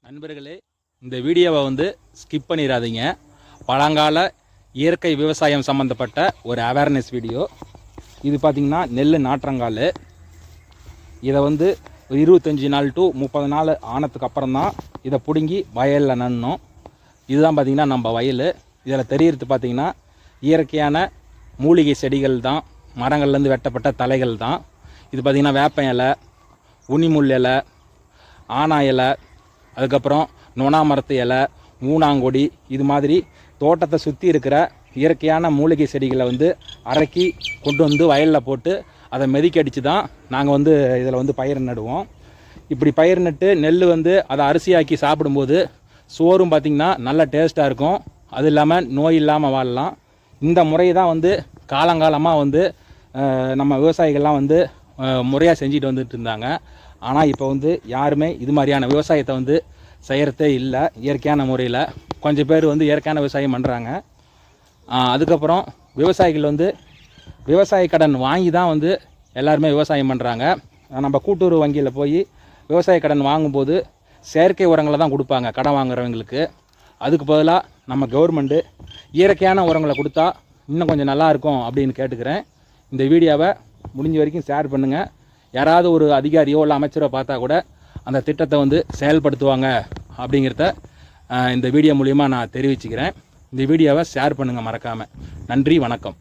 நண்பர்களே, இந்த வீடியோவை ஸ்கிப் பண்ணிடாதீங்க. பழங்கால இயற்கை விவசாயம் சம்மந்தப்பட்ட ஒரு அவேர்னஸ் வீடியோ. இது பார்த்திங்கன்னா நெல் நாற்றங்கால். இதை 25 நாள் டு 30 நாள் ஆனதுக்கு அப்புறம் தான் இதை பிடுங்கி வயலில் நன்னணும். இதுதான் பார்த்திங்கன்னா நம்ம வயல். இதில் தெரிகிறது பார்த்திங்கன்னா இயற்கையான மூலிகை செடிகள் தான், மரங்கள்லேருந்து வெட்டப்பட்ட தலைகள் தான். இது பார்த்திங்கன்னா வேப்ப இலை, உனிமுள் இலை, ஆனா இலை, அதுக்கப்புறம் நொனா மரத்து இலை, மூணாங்கொடி, இது மாதிரி தோட்டத்தை சுற்றி இருக்கிற இயற்கையான மூலிகை செடிகளை அரைக்கி கொண்டு வயலில் போட்டு அதை மெதிக்கடிச்சு தான் நாங்கள் இதில் பயிர் நடுவோம். இப்படி பயிர் நட்டு நெல் அதை அரிசியாக்கி சாப்பிடும்போது சோறும் பார்த்திங்கன்னா நல்ல டேஸ்ட்டாக இருக்கும். அது இல்லாமல் நோய் இல்லாமல் வாழலாம். இந்த முறை தான் காலங்காலமாக நம்ம விவசாயிகள்லாம் முறையாக செஞ்சுட்டு வந்துட்டு இருந்தாங்க. ஆனால் இப்போ யாருமே இது மாதிரியான விவசாயத்தை செய்கிறதே இல்லை. இயற்கையான முறையில் கொஞ்சம் பேர் இயற்கையான விவசாயம் பண்ணுறாங்க. அதுக்கப்புறம் விவசாயிகள் விவசாய கடன் வாங்கி தான் எல்லாருமே விவசாயம் பண்ணுறாங்க. நம்ம கூட்டுறவு வங்கியில் போய் விவசாய கடன் வாங்கும்போது செயற்கை உரங்களை தான் கொடுப்பாங்க கடன் வாங்குறவங்களுக்கு. அதுக்கு பதிலாக நம்ம கவர்மெண்ட்டு இயற்கையான உரங்களை கொடுத்தா இன்னும் கொஞ்சம் நல்லாயிருக்கும் அப்படின்னு கேட்டுக்கிறேன். இந்த வீடியோவை முடிஞ்ச வரைக்கும் ஷேர் பண்ணுங்கள். யாராவது ஒரு அதிகாரியோ இல்லை அமைச்சரோ பார்த்தா கூட அந்த திட்டத்தை செயல்படுத்துவாங்க அப்படிங்கிறத இந்த வீடியோ மூலிமா நான் தெரிவிச்சுக்கிறேன். இந்த வீடியோவை ஷேர் பண்ணுங்கள் மறக்காமல். நன்றி, வணக்கம்.